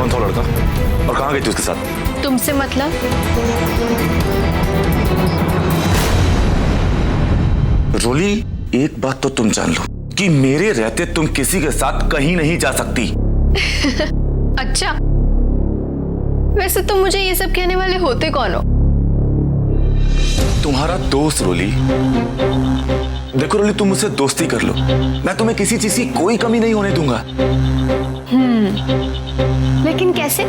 कौन था लड़का और कहाँ गई थी उसके साथ? तुमसे मतलब? रोली, एक बात तो तुम जान लो कि मेरे रहते तुम किसी के साथ कहीं नहीं जा सकती। अच्छा, वैसे तुम मुझे ये सब कहने वाले होते कौन हो? तुम्हारा दोस्त रोली। देखो रोली, तुम मुझसे दोस्ती कर लो, मैं तुम्हें किसी चीज की कोई कमी नहीं होने दूंगा। लेकिन कैसे?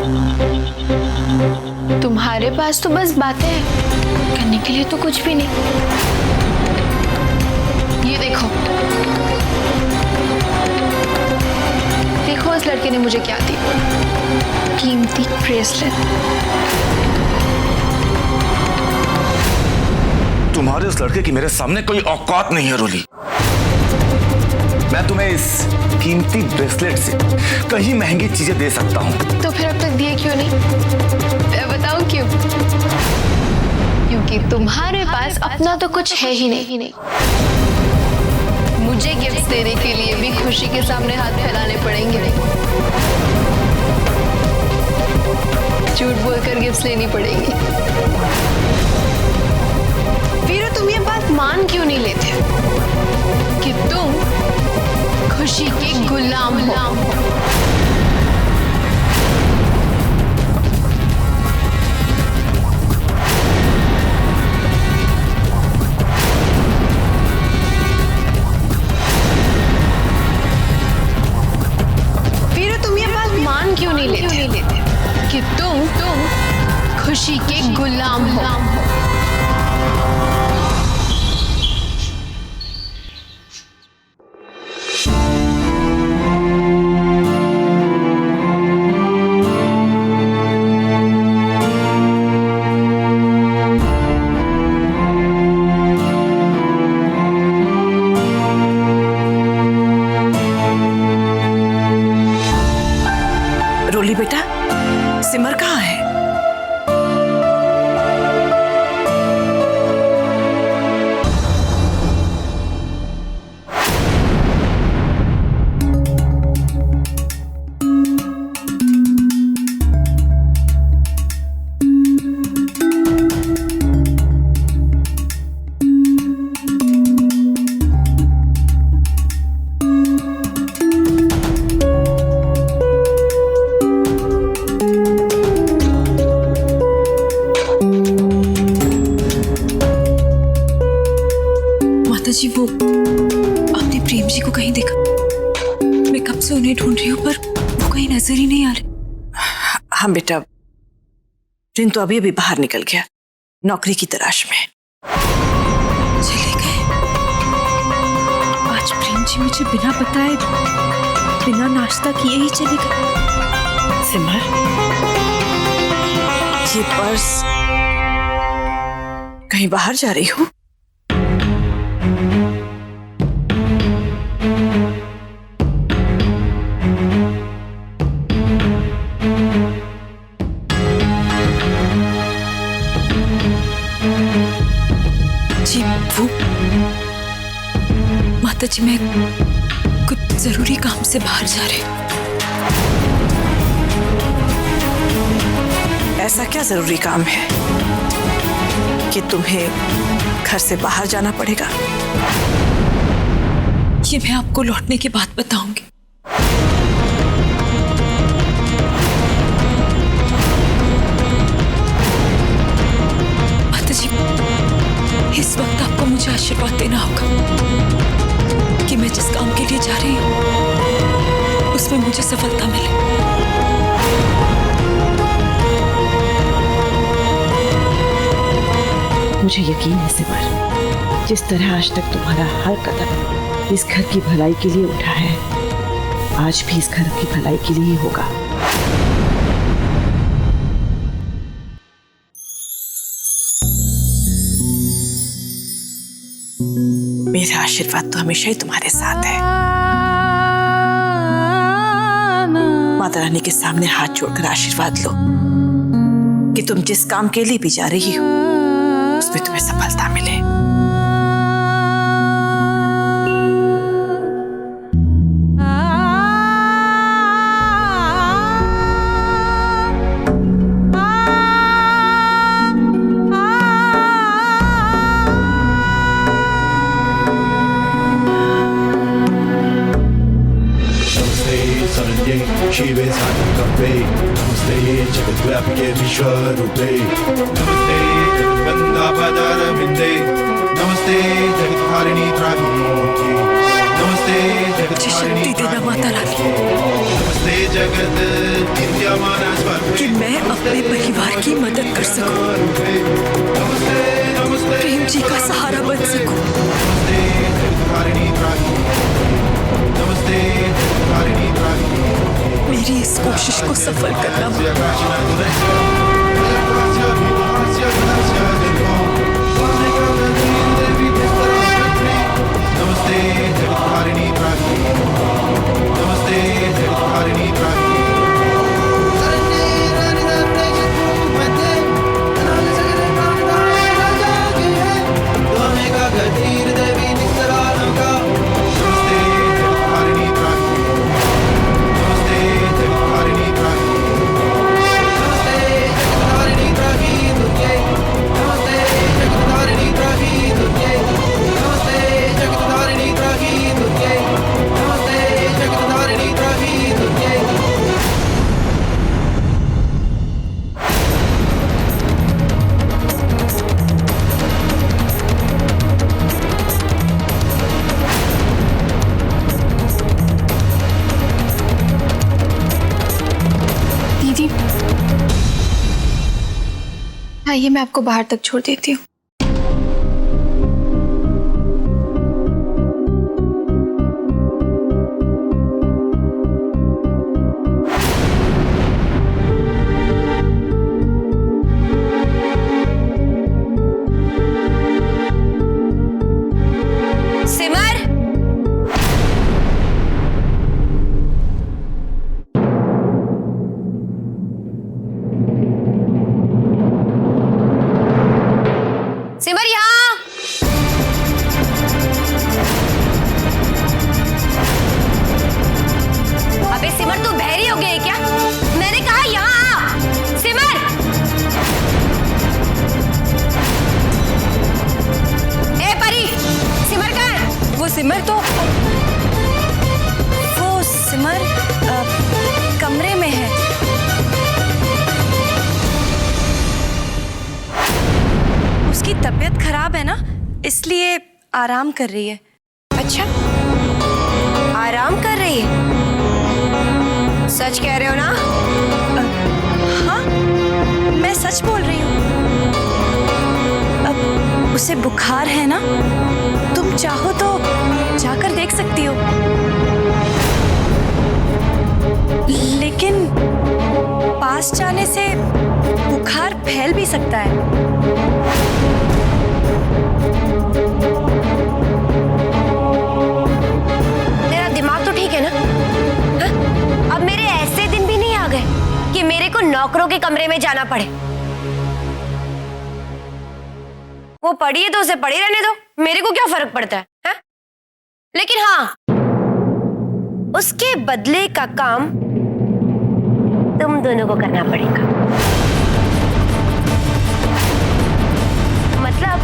तुम्हारे पास तो बस बातें हैं, करने के लिए तो कुछ भी नहीं। ये देखो, देखो इस लड़के ने मुझे क्या दिया, कीमती ब्रेसलेट। तुम्हारे उस लड़के की मेरे सामने कोई औकात नहीं है रोली। मैं तुम्हें इस कीमती ब्रेसलेट से कहीं महंगी चीजें दे सकता हूँ। तो फिर अब तक दिए क्यों नहीं? मैं बताऊं क्यों? क्योंकि तुम्हारे पास अपना तो कुछ है ही नहीं। मुझे गिफ्ट देने के लिए भी खुशी के सामने हाथ फैलाने पड़ेंगे, झूठ बोलकर गिफ्ट लेनी पड़ेगी। वीरू, तुम ये बात मान क्यों नहीं लेते कि तुम खुशी के गुलाम हो? वीरू, तुम ये बात मान क्यों नहीं लेते कि तुम खुशी के गुलाम हो? रोली बेटा, सिमर कहाँ है? जी वो आपने प्रेम जी को कहीं देखा? मैं कब से उन्हें ढूंढ रही हूँ पर वो कहीं नजर ही नहीं आ रहे। हाँ बेटा, रिंतु अभी अभी बाहर निकल गया नौकरी की तलाश में। चले गए? आज प्रेम जी मुझे बिना बताए, बिना नाश्ता किए ही चले गए। सिमर, ये पर्स कहीं बाहर जा रही हो? जी वो माता जी, मैं कुछ जरूरी काम से बाहर जा रही हूँ। ऐसा क्या जरूरी काम है कि तुम्हें घर से बाहर जाना पड़ेगा? ये मैं आपको लौटने के बाद बताऊंगी। माता जी, इस वक्त आपको मुझे आशीर्वाद देना होगा कि मैं जिस काम के लिए जा रही हूँ उसमें मुझे सफलता मिले। मुझे यकीन है सिमर, जिस तरह आज तक तुम्हारा हर कदम इस घर की भलाई के लिए उठा है, आज भी इस घर की भलाई के लिए ही होगा। मेरा आशीर्वाद तो हमेशा ही तुम्हारे साथ है। माता रानी के सामने हाथ जोड़कर आशीर्वाद लो कि तुम जिस काम के लिए भी जा रही हो उसमें तुम्हें सफलता मिले। दुर्गे शिवे सानुकंपे नमस्ते जगद्व्यापिके विश्वरूपे नमस्ते जगद्वंदापदारविंदे नमस्ते जगद्धारिणी त्राहिणीमुखे नमस्ते जगद्धारिणी देना माता रानी नमस्ते जगत विद्यमान कि मैं अपने परिवार की मदद कर सकूं, प्रेम जी का सहारा बन सकूं। मेरी इस कोशिश को सफल करना नमस्ते जगद्धारिणी नमस्ते जगद्धारिणी आइए मैं आपको बाहर तक छोड़ देती हूँ। सिमर, सिमर यहाँ। अबे सिमर तू बहरी हो गई है क्या? मैंने कहा यहाँ आ। सिमर, ए परी, सिमर कहाँ है? वो सिमर कमरे में है। उसकी तबीयत खराब है ना, इसलिए आराम कर रही है। अच्छा, आराम कर रही है? सच कह रहे हो ना? हाँ, मैं सच बोल रही हूँ। अब उसे बुखार है ना, तुम चाहो तो जाकर देख सकती हो। लेकिन पास जाने से बुखार फैल भी सकता है। तेरा दिमाग तो ठीक है ना? हा? अब मेरे ऐसे दिन भी नहीं आ गए कि मेरे को नौकरों के कमरे में जाना पड़े। वो पड़ी है तो उसे पड़ी रहने दो, मेरे को क्या फर्क पड़ता है, हा? लेकिन हाँ, उसके बदले का काम तुम दोनों को करना पड़ेगा। मतलब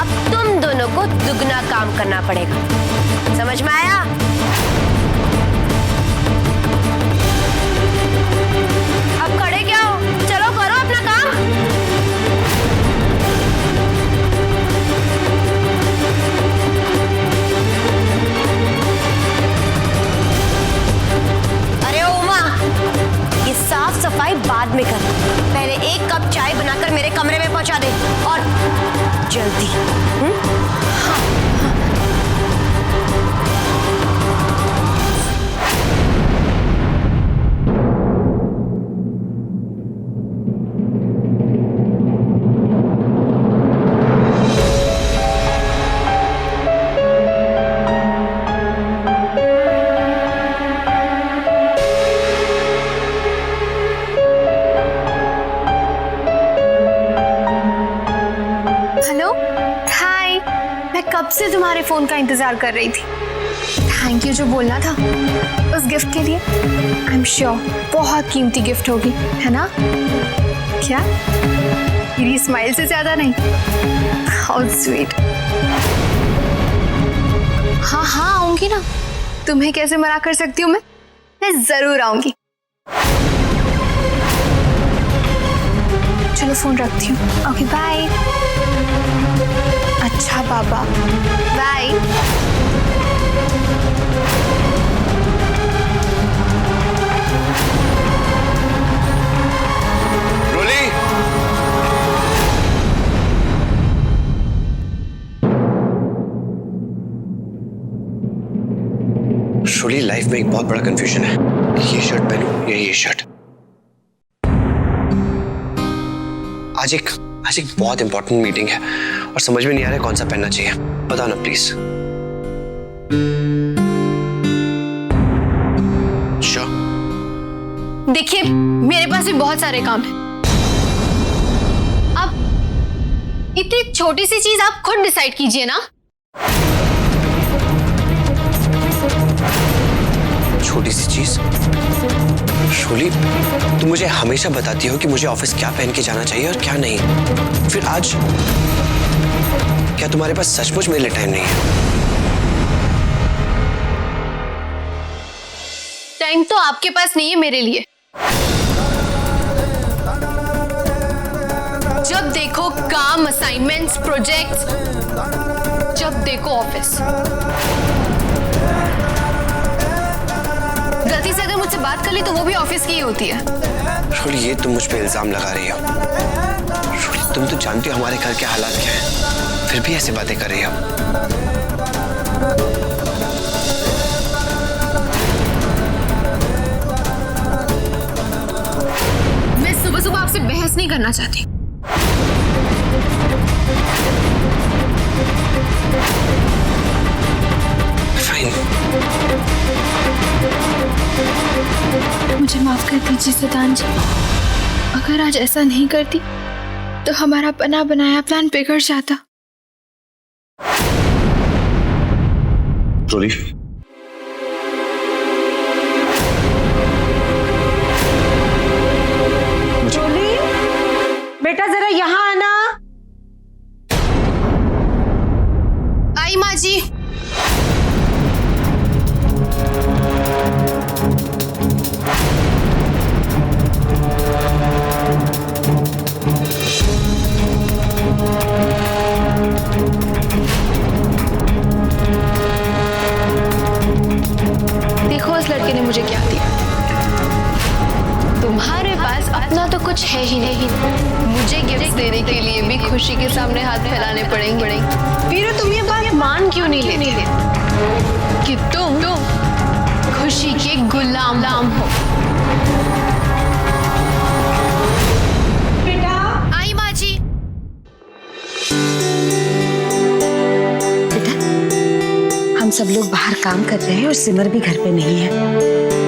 अब तुम दोनों को दुगना काम करना पड़ेगा। समझ में आया? अब खड़े क्या हो? चलो करो अपना काम। अरे उमा, ये साफ सफाई बाद में कर, पहले एक कप चाय बनाकर मेरे कमरे में पहुंचा दे, और जल्दी। हेलो, हाय। मैं कब से तुम्हारे फोन का इंतजार कर रही थी। थैंक यू जो बोलना था उस गिफ्ट के लिए। आई एम श्योर बहुत कीमती गिफ्ट होगी, है ना? क्या मेरी स्माइल से ज्यादा नहीं? How sweet. हाँ हाँ आऊंगी ना, तुम्हें कैसे मना कर सकती हूँ मैं? मैं जरूर आऊंगी। चलो फोन रखती हूँ। Okay bye. अच्छा बाबा बाय। रोली, रोली, लाइफ में एक बहुत बड़ा कंफ्यूजन है, ये शर्ट पहनूं या ये शर्ट। आज एक बहुत इंपॉर्टेंट मीटिंग है और समझ में नहीं आ रहा कौन सा पहनना चाहिए। बताओ ना प्लीज। श्योर। देखिए मेरे पास भी बहुत सारे काम हैं। अब इतनी छोटी सी चीज आप खुद डिसाइड कीजिए ना। छोटी सी चीज? शोली, तुम मुझे हमेशा बताती हो कि मुझे ऑफिस क्या पहन के जाना चाहिए और क्या नहीं। फिर आज क्या तुम्हारे पास सचमुच मेरे लिए टाइम नहीं है? टाइम तो आपके पास नहीं है मेरे लिए। जब देखो काम, असाइनमेंट्स, प्रोजेक्ट्स, जब देखो ऑफिस। गलती से अगर मुझसे बात कर ली तो वो भी ऑफिस की ही होती है। शोली, ये तुम मुझ पे इल्जाम लगा रही हो। शोली, तुम तो जानती हो हमारे घर के हालात क्या हैं, फिर भी ऐसी बातें कर रही हो। मैं सुबह सुबह आपसे बहस नहीं करना चाहती। मुझे माफ कर दीजिए सिद्धांत जी। अगर आज ऐसा नहीं करती तो हमारा बना बनाया प्लान बिगड़ जाता। रोली, बेटा जरा यहाँ आना। आई माँ जी। देखो उस लड़के ने मुझे क्या दिया। तुम्हारे पास अपना तो कुछ है ही नहीं। मुझे गिफ्ट देने के लिए भी खुशी के सामने हाथ फैलाने पड़ेंगे। वीरू, तुम ये बात मान क्यों नहीं लेते कि तुम खुशी के गुलाम हो? बेटा। आई माँ जी। बेटा, हम सब लोग बाहर काम कर रहे हैं और सिमर भी घर पे नहीं है।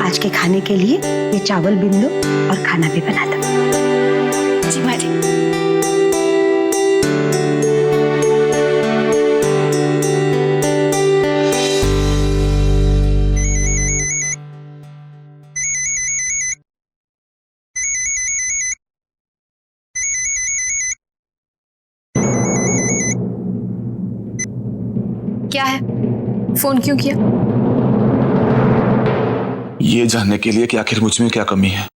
आज के खाने के लिए ये चावल बिन लो और खाना भी बना दो। जी माँ जी। क्या है? फोन क्यों किया? ये जानने के लिए कि आखिर मुझ में क्या कमी है।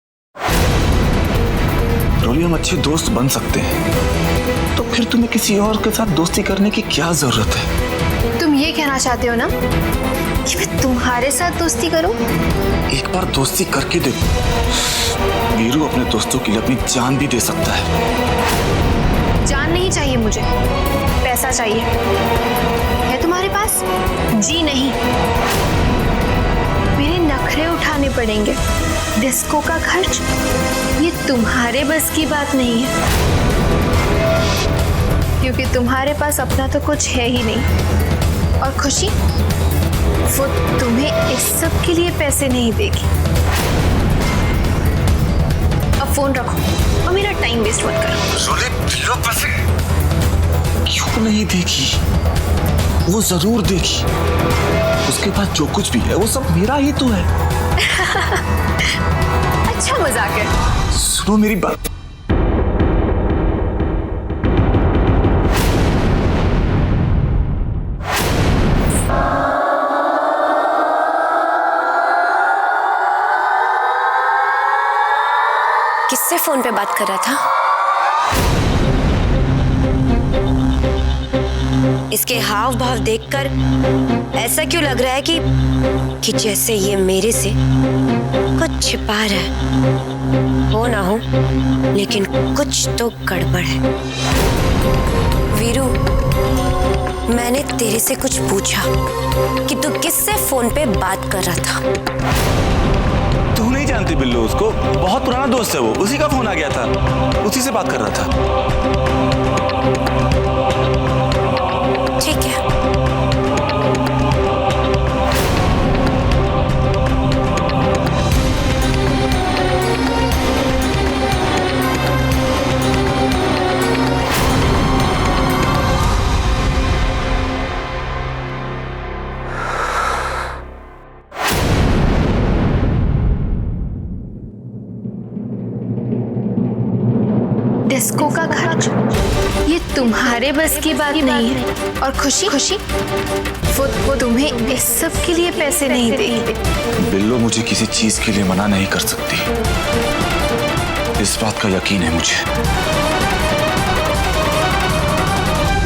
रोली, हम अच्छे दोस्त बन सकते हैं, तो फिर तुम्हें किसी और के साथ दोस्ती करने की क्या जरूरत है? तुम ये कहना चाहते हो ना कि मैं तुम्हारे साथ दोस्ती करूं? एक बार दोस्ती करके देखो। वीरू अपने दोस्तों के लिए अपनी जान भी दे सकता है। जान नहीं चाहिए मुझे, पैसा चाहिए। है तुम्हारे पास? जी नहीं। मेरे नखरे उठाने पड़ेंगे। डिस्को का खर्च ये तुम्हारे बस की बात नहीं है, क्योंकि तुम्हारे पास अपना तो कुछ है ही नहीं। और खुशी, वो तुम्हें इस सब के लिए पैसे नहीं देगी। अब फोन रखो और मेरा टाइम वेस्ट मत करो। रोली, वीरू पैसे क्यों नहीं देगी? वो जरूर देगी। उसके पास जो कुछ भी है वो सब मेरा ही तो है। अच्छा मजाक है। सुनो मेरी बात। किससे फोन पे बात कर रहा था? इसके हाव भाव देखकर ऐसा क्यों लग रहा है कि जैसे ये मेरे से कुछ छिपा रहा है। हो ना हो, लेकिन कुछ तो गड़बड़ है। वीरू, मैंने तेरे से कुछ पूछा कि तू किससे फोन पे बात कर रहा था। तू नहीं जानती बिल्लू उसको, बहुत पुराना दोस्त है वो, उसी का फोन आ गया था, उसी से बात कर रहा था। ठीक है। डिस्को का खर्च ये तुम्हारे बस की बात नहीं है। और खुशी वो तुम्हें इस सब के लिए पैसे नहीं देगी। बिल्लू मुझे किसी चीज के लिए मना नहीं कर सकती, इस बात का यकीन है मुझे।